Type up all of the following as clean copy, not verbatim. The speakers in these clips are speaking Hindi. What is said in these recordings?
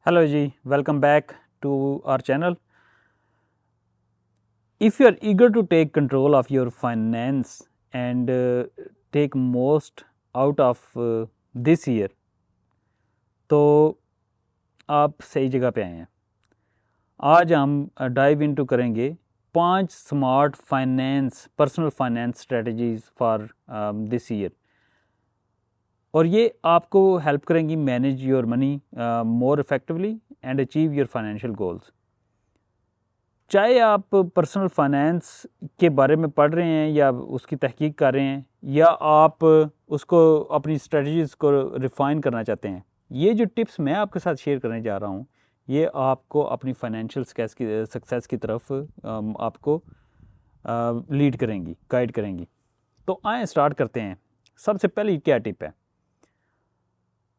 Hello ji, welcome back to our channel. If you are eager to take control of your finance and take most out of this year, तो आप सही जगह पे आए हैं। आज हम डाइव इनटू करेंगे 5 smart finance personal finance strategies for this year, और ये आपको हेल्प करेंगी manage your money more effectively and achieve your financial goals. चाहे आप पर्सनल फाइनेंस के बारे में पढ़ रहे हैं या उसकी तहकीक कर रहे हैं, या आप उसको अपनी स्ट्रेटजीज़ को रिफ़ाइन करना चाहते हैं, ये जो टिप्स मैं आपके साथ शेयर करने जा रहा हूँ ये आपको अपनी फाइनेंशियल सक्सेस की तरफ आपको लीड करेंगी, गाइड करेंगी। तो आए स्टार्ट करते हैं। सबसे पहली क्या टिप है?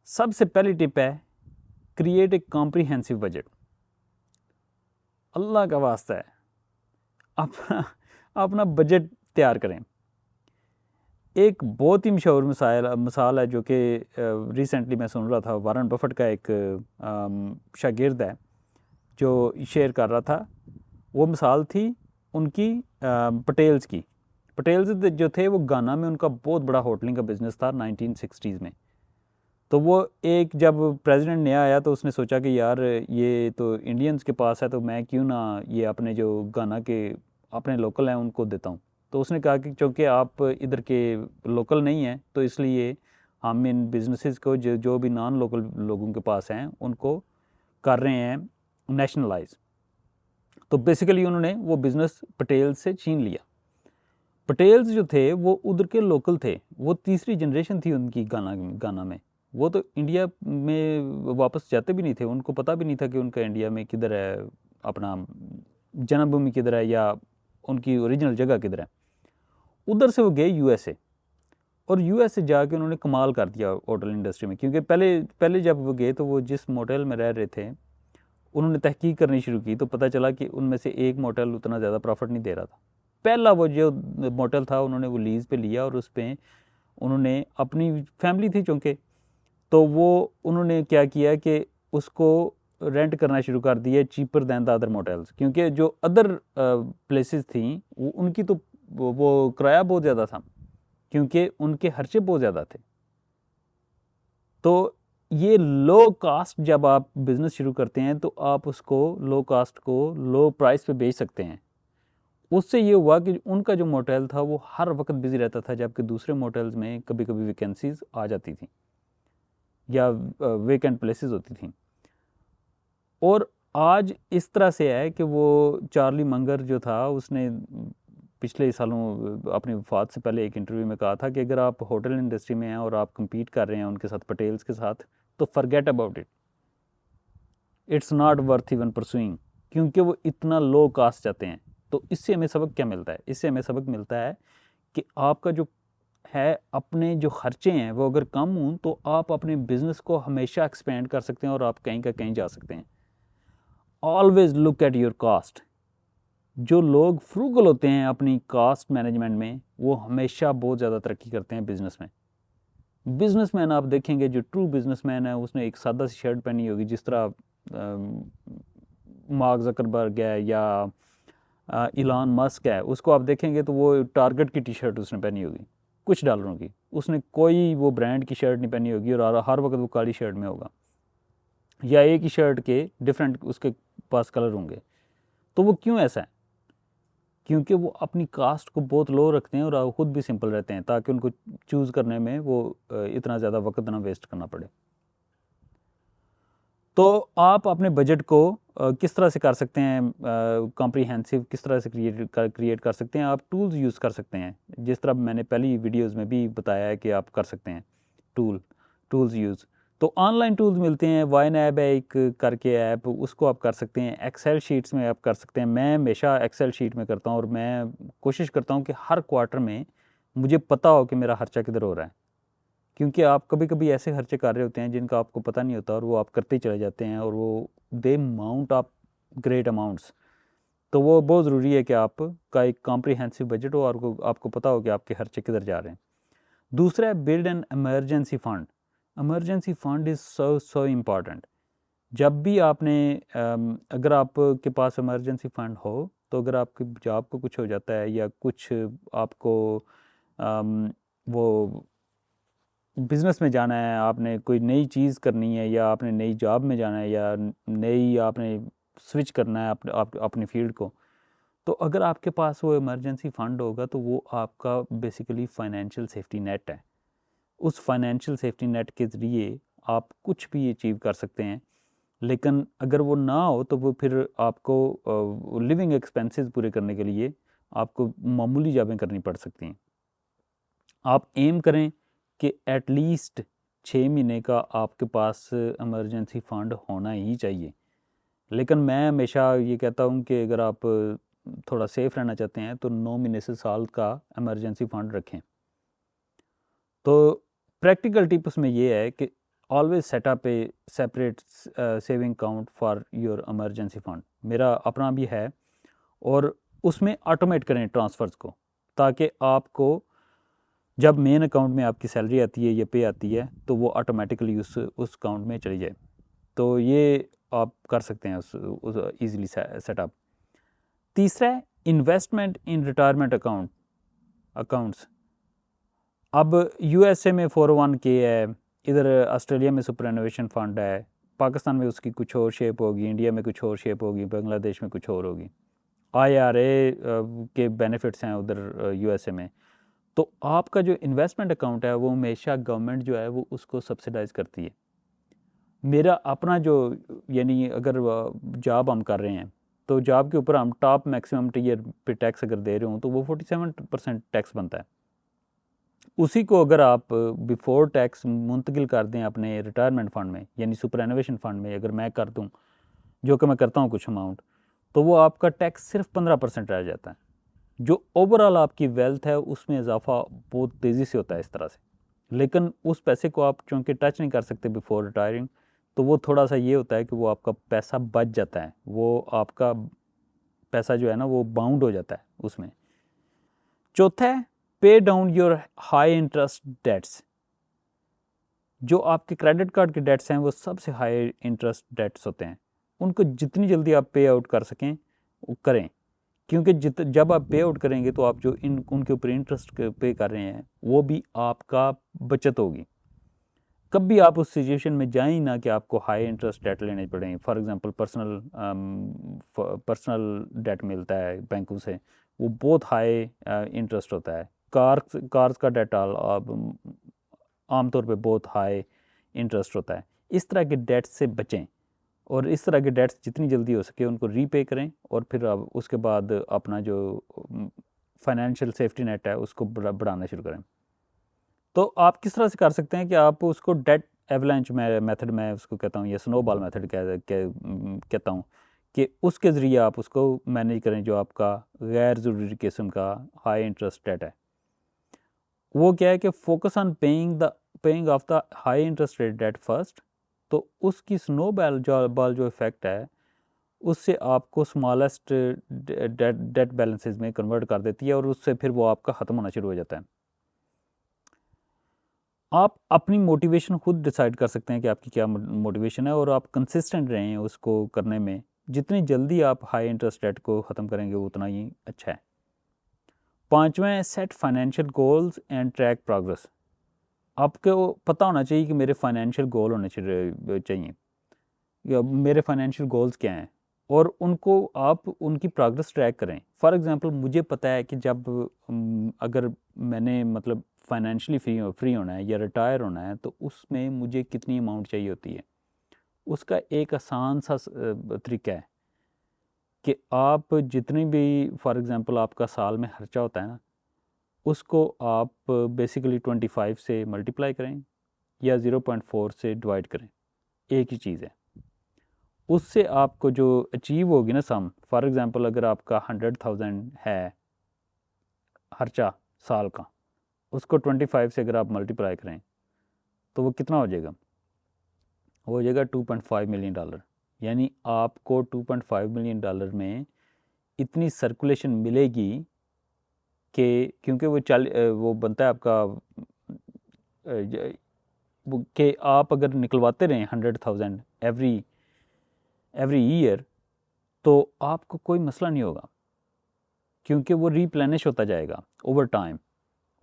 सबसे पहली टिप है क्रिएट ए कॉम्प्रिहेंसिव बजट। अल्लाह का वास्ता है, अपना बजट तैयार करें। एक बहुत ही मशहूर मिसाल है जो कि रिसेंटली मैं सुन रहा था, वारन बफेट का एक शागिर्द है जो शेयर कर रहा था। वो मिसाल थी उनकी पटेल्स की। पटेल्स जो थे वो गाना में उनका बहुत बड़ा होटलिंग का बिज़नेस था 1960s में। तो वो एक जब प्रेसिडेंट नया आया तो उसने सोचा कि यार ये तो इंडियंस के पास है, तो मैं क्यों ना ये अपने जो गाना के अपने लोकल हैं उनको देता हूँ। तो उसने कहा कि चूँकि आप इधर के लोकल नहीं हैं तो इसलिए हम इन बिजनेसेस को जो भी नॉन लोकल लोगों के पास हैं उनको कर रहे हैं नेशनलाइज। तो बेसिकली उन्होंने वो बिज़नेस पटेल से छीन लिया। पटेल्स जो थे वो उधर के लोकल थे, वो तीसरी जनरेशन थी उनकी गाना में। वो तो इंडिया में वापस जाते भी नहीं थे, उनको पता भी नहीं था कि उनका इंडिया में किधर है, अपना जन्मभूमि किधर है या उनकी ओरिजिनल जगह किधर है। उधर से वो गए यूएसए, और यूएसए जाके उन्होंने कमाल कर दिया होटल इंडस्ट्री में। क्योंकि पहले जब वो गए तो वो जिस मोटेल में रह रहे थे उन्होंने तहकीक करनी शुरू की तो पता चला कि उनमें से एक मोटेल उतना ज़्यादा प्रॉफिट नहीं दे रहा था। पहला वो जो मोटेल था उन्होंने वो लीज़ पे लिया, और उस पर उन्होंने अपनी फैमिली थी चूँकि, तो वो उन्होंने क्या किया कि उसको रेंट करना शुरू कर दिया cheaper then the other motels. क्योंकि जो अदर प्लेसेस थी वो उनकी तो वो किराया बहुत ज़्यादा था, क्योंकि उनके खर्चे बहुत ज़्यादा थे। तो ये लो कास्ट जब आप बिज़नेस शुरू करते हैं तो आप उसको लो कास्ट को लो प्राइस पे बेच सकते हैं। उससे ये हुआ कि उनका जो मोटेल था वो हर वक्त बिज़ी रहता था, जबकि दूसरे मोटेल्स में कभी कभी वैकेंसीज आ जाती थी या वेकेंट प्लेसेस होती थी। और आज इस तरह से है कि वो चार्ली मंगर जो था उसने पिछले सालों अपनी वफात से पहले एक इंटरव्यू में कहा था कि अगर आप होटल इंडस्ट्री में हैं और आप compete कर रहे हैं उनके साथ, पटेल्स के साथ, तो forget about it, it's not worth even pursuing, क्योंकि वो इतना लो कास्ट जाते हैं। तो इससे हमें सबक क्या मिलता है? इससे हमें सबक मिलता है कि आपका जो है अपने जो खर्चे हैं वो अगर कम हों तो आप अपने बिजनेस को हमेशा एक्सपेंड कर सकते हैं और आप कहीं का कहीं जा सकते हैं। Always look at your cast. जो लोग फ्रूगल होते हैं अपनी कास्ट मैनेजमेंट में वो हमेशा बहुत ज़्यादा तरक्की करते हैं बिजनेस में। बिजनेसमैन आप देखेंगे, जो ट्रू बिजनेसमैन है उसने एक सादा सी शर्ट पहनी होगी, जिस तरह मार्क जकरबर्ग है या इलान मस्क है, उसको आप देखेंगे तो वो टारगेट की टी शर्ट उसने पहनी होगी कुछ डॉलरों की, उसने कोई वो ब्रांड की शर्ट नहीं पहनी होगी, और हर वक्त वो काली शर्ट में होगा, या एक ही शर्ट के डिफरेंट उसके पास कलर होंगे। तो वो क्यों ऐसा है? क्योंकि वो अपनी कास्ट को बहुत लो रखते हैं और ख़ुद भी सिंपल रहते हैं, ताकि उनको चूज़ करने में वो इतना ज़्यादा वक्त ना वेस्ट करना पड़े। तो आप अपने बजट को किस तरह से कर सकते हैं कॉम्प्रिहेंसिव, किस तरह से क्रिएट कर सकते हैं? आप टूल्स यूज़ कर सकते हैं, जिस तरह मैंने पहली वीडियोज़ में भी बताया है कि आप कर सकते हैं टूल्स यूज़। तो ऑनलाइन टूल्स मिलते हैं, वाइन ऐप है एक करके ऐप, उसको आप कर सकते हैं। एक्सेल शीट्स में आप कर सकते हैं। मैं हमेशा एक्सेल शीट में करता हूँ, और मैं कोशिश करता हूँ कि हर क्वार्टर में मुझे पता हो कि मेरा खर्चा किधर हो रहा है। क्योंकि आप कभी कभी ऐसे खर्चे कर रहे होते हैं जिनका आपको पता नहीं होता, और वो आप करते ही चले जाते हैं, और वो दे माउंट ऑफ ग्रेट अमाउंट्स। तो वो बहुत ज़रूरी है कि आपका एक कॉम्प्रिहेंसिव बजट हो और आपको पता हो कि आपके खर्चे किधर जा रहे हैं। दूसरा है build an emergency fund. Emergency fund is so important. जब भी आपने अगर आपके पास इमरजेंसी फ़ंड हो, तो अगर आपकी जॉब को कुछ हो जाता है या कुछ आपको वो बिज़नेस में जाना है, आपने कोई नई चीज़ करनी है या आपने नई जॉब में जाना है या नई आपने स्विच करना है अपनी फ़ील्ड को, तो अगर आपके पास वो इमरजेंसी फ़ंड होगा तो वो आपका बेसिकली फ़ाइनेंशियल सेफ्टी नेट है। उस फाइनेंशियल सेफ्टी नेट के ज़रिए आप कुछ भी अचीव कर सकते हैं। लेकिन अगर वो ना हो तो वो फिर आपको लिविंग एक्सपेंसेस पूरे करने के लिए आपको मामूली जॉबें करनी पड़ सकती हैं। आप एम करें कि एटलीस्ट 6 महीने का आपके पास इमरजेंसी फ़ंड होना ही चाहिए। लेकिन मैं हमेशा ये कहता हूँ कि अगर आप थोड़ा सेफ़ रहना चाहते हैं तो 9 महीने से साल का इमरजेंसी फ़ंड रखें। तो प्रैक्टिकल टिप उसमें ये है कि always setup A separate saving account for your emergency fund. मेरा अपना भी है और उसमें ऑटोमेट करें ट्रांसफ़र्स को, ताकि आपको जब मेन अकाउंट में आपकी सैलरी आती है या पे आती है तो वो ऑटोमेटिकली उस अकाउंट में चली जाए। तो ये आप कर सकते हैं उस ईज़िली सेटअप। तीसरा है इन्वेस्टमेंट इन रिटायरमेंट अकाउंट्स। अब यूएसए में 401k है, इधर ऑस्ट्रेलिया में सुपरएनुएशन फ़ंड है, पाकिस्तान में उसकी कुछ और शेप होगी, इंडिया में कुछ और शेप होगी, बांग्लादेश में कुछ और होगी। आईआरए के बेनिफिट्स हैं उधर यूएसए में। तो आपका जो इन्वेस्टमेंट अकाउंट है वो हमेशा गवर्नमेंट जो है वो उसको सब्सिडाइज़ करती है। मेरा अपना जो यानी अगर जॉब हम कर रहे हैं तो जॉब के ऊपर हम टॉप मैक्सिमम टीयर पे टैक्स अगर दे रहे हो तो वो 47% टैक्स बनता है। उसी को अगर आप बिफोर टैक्स मुंतकिल कर दें अपने रिटायरमेंट फ़ंड में यानी सुपरएनुएशन फ़ंड में अगर मैं कर दूं, जो कि मैं करता हूं कुछ अमाउंट, तो वो आपका टैक्स सिर्फ 15% रह जाता है। जो ओवरऑल आपकी वेल्थ है उसमें इजाफा बहुत तेज़ी से होता है इस तरह से। लेकिन उस पैसे को आप चूँकि टच नहीं कर सकते बिफोर रिटायरिंग, तो वो थोड़ा सा ये होता है कि वो आपका पैसा बच जाता है, वो आपका पैसा जो है ना वो बाउंड हो जाता है उसमें। चौथा है pay down your high interest debts. जो आपके क्रेडिट कार्ड के डेट्स हैं वो सबसे हाई इंटरेस्ट डेट्स होते हैं, उनको जितनी जल्दी आप पे आउट कर सकें वो करें, क्योंकि जब आप पे आउट करेंगे तो आप जो उनके ऊपर इंटरेस्ट पे कर रहे हैं वो भी आपका बचत होगी। कभी आप उस सिचुएशन में जाए ही ना कि आपको हाई इंटरेस्ट डेट लेने पड़े। फॉर एग्जांपल पर्सनल डेट मिलता है बैंकों से, वो बहुत हाई इंटरेस्ट होता है। कार्स का डेट आमतौर पे बहुत हाई इंटरेस्ट होता है। इस तरह के डेट से बचें और इस तरह के डेट्स जितनी जल्दी हो सके उनको रीपे करें और फिर अब उसके बाद अपना जो फाइनेंशियल सेफ्टी नेट है उसको बढ़ाना शुरू करें। तो आप किस तरह से कर सकते हैं कि आप उसको डेट एवलांच मेथड में उसको कहता हूँ या स्नोबॉल मेथड कहता हूँ कि उसके ज़रिए आप उसको मैनेज करें जो आपका गैर ज़रूरी किस्म का हाई इंटरेस्ट डेट है। वो क्या है कि focus on paying off the high interest rate debt first. तो उसकी स्नोबॉल जो इफ़ेक्ट है उससे आपको स्मॉलेस्ट डेट बैलेंसेस में कन्वर्ट कर देती है और उससे फिर वो आपका ख़त्म होना शुरू हो जाता है। आप अपनी मोटिवेशन खुद डिसाइड कर सकते हैं कि आपकी क्या मोटिवेशन है और आप कंसिस्टेंट रहें उसको करने में। जितनी जल्दी आप हाई इंटरेस्ट रेट को ख़त्म करेंगे उतना ही अच्छा है। पांचवें, set financial goals and track progress. आपको पता होना चाहिए कि मेरे फाइनेंशियल गोल होने चाहिए या मेरे फाइनेंशियल गोल्स क्या हैं और उनको आप उनकी प्रोग्रेस ट्रैक करें। फॉर एग्जांपल मुझे पता है कि जब अगर मैंने मतलब फाइनेंशियली फ्री होना है या रिटायर होना है तो उसमें मुझे कितनी अमाउंट चाहिए होती है। उसका एक आसान सा तरीका है कि आप जितनी भी फॉर एग्जांपल आपका साल में खर्चा होता है ना, उसको आप बेसिकली 25 से मल्टीप्लाई करें या 0.4 से डिवाइड करें, एक ही चीज़ है। उससे आपको जो अचीव होगी ना सम, फॉर एग्जांपल अगर आपका 100,000 है खर्चा साल का, उसको 25 से अगर आप मल्टीप्लाई करें तो वो कितना हो जाएगा, वो हो जाएगा $2.5 मिलियन। यानी आपको $2.5 मिलियन में इतनी सर्कुलेशन मिलेगी कि क्योंकि वो बनता है आपका कि आप अगर निकलवाते रहें 100,000 एवरी एवरी ईयर, तो आपको कोई मसला नहीं होगा, क्योंकि वो रीप्लेनिश होता जाएगा ओवर टाइम।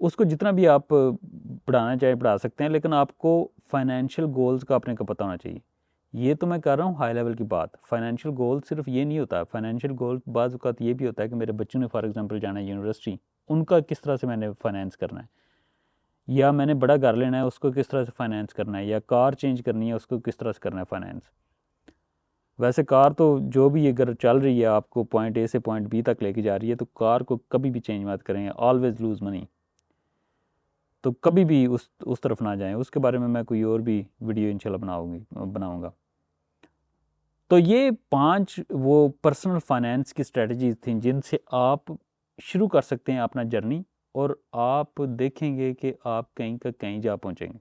उसको जितना भी आप बढ़ाना चाहे बढ़ा सकते हैं, लेकिन आपको फाइनेंशियल गोल्स का अपने को पता होना चाहिए। ये तो मैं कर रहा हूँ हाई लेवल की बात। फाइनेंशियल गोल सिर्फ ये नहीं होता, फाइनेंशियल गोल बाज़ औक़ात ये भी होता है कि मेरे बच्चों ने फॉर एग्जांपल जाना है यूनिवर्सिटी, उनका किस तरह से मैंने फाइनेंस करना है, या मैंने बड़ा घर लेना है उसको किस तरह से फाइनेंस करना है, या कार चेंज करनी है उसको किस तरह से करना है फाइनेंस। वैसे कार तो जो भी अगर चल रही है आपको पॉइंट ए से पॉइंट बी तक लेके जा रही है, तो कार को कभी भी चेंज मत करें, ऑलवेज़ लूज़ मनी। तो कभी भी उस तरफ ना जाएं। उसके बारे में मैं कोई और भी वीडियो इंशाल्लाह बनाऊंगा। तो ये 5 वो पर्सनल फाइनेंस की स्ट्रेटजीज़ थी जिनसे आप शुरू कर सकते हैं अपना जर्नी, और आप देखेंगे कि आप कहीं का कहीं जा पहुंचेंगे।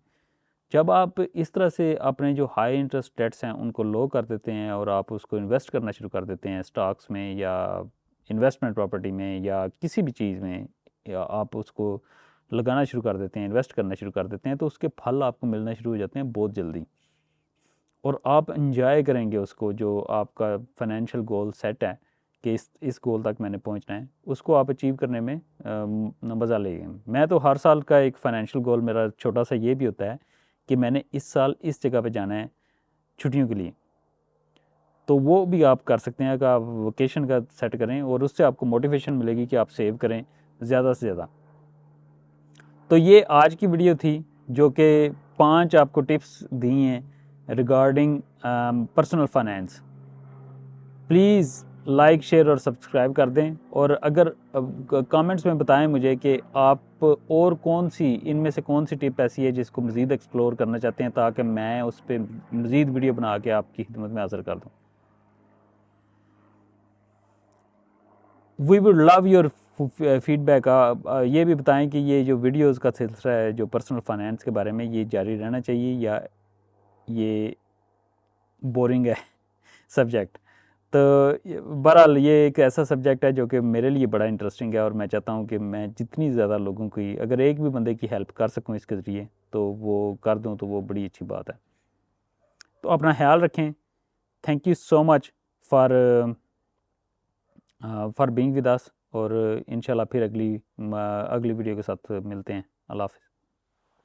जब आप इस तरह से अपने जो हाई इंटरेस्ट डेट्स हैं उनको लो कर देते हैं और आप उसको इन्वेस्ट करना शुरू कर देते हैं स्टॉक्स में या इन्वेस्टमेंट प्रॉपर्टी में या किसी भी चीज़ में, या आप उसको लगाना शुरू कर देते हैं, इन्वेस्ट करना शुरू कर देते हैं, तो उसके फल आपको मिलना शुरू हो जाते हैं बहुत जल्दी, और आप इंजॉय करेंगे उसको। जो आपका फाइनेंशियल गोल सेट है कि इस गोल तक मैंने पहुंचना है, उसको आप अचीव करने में मज़ा लेंगे। मैं तो हर साल का एक फ़ाइनेंशियल गोल मेरा छोटा सा ये भी होता है कि मैंने इस साल इस जगह पे जाना है छुट्टियों के लिए। तो वो भी आप कर सकते हैं अगर आप वोकेशन का सेट करें, और उससे आपको मोटिवेशन मिलेगी कि आप सेव करें ज़्यादा से ज़्यादा। तो ये आज की वीडियो थी जो कि 5 आपको टिप्स दी हैं regarding personal finance. Please like share और सब्सक्राइब कर दें, और अगर कमेंट्स में बताएं मुझे कि आप और कौन सी इनमें से कौन सी टिप ऐसी है जिसको मज़ीद एक्सप्लोर करना चाहते हैं, ताकि मैं उस पर मज़ीद वीडियो बना के आपकी खिदमत में हाज़िर कर दूँ। We would love your feedback. ये भी बताएं कि ये जो वीडियोस का सिलसिला है जो पर्सनल फाइनेंस के बारे में, ये जारी रहना चाहिए या ये बोरिंग है सब्जेक्ट। तो बहरहाल ये एक ऐसा सब्जेक्ट है जो कि मेरे लिए बड़ा इंटरेस्टिंग है, और मैं चाहता हूँ कि मैं जितनी ज़्यादा लोगों की, अगर एक भी बंदे की हेल्प कर सकूँ इसके ज़रिए तो वो कर दूँ, तो वो बड़ी अच्छी बात है। तो अपना ख्याल रखें। Thank you so much for being with us, और इंशाल्लाह फिर अगली वीडियो के साथ मिलते हैं। अल्लाह हाफ़िज़।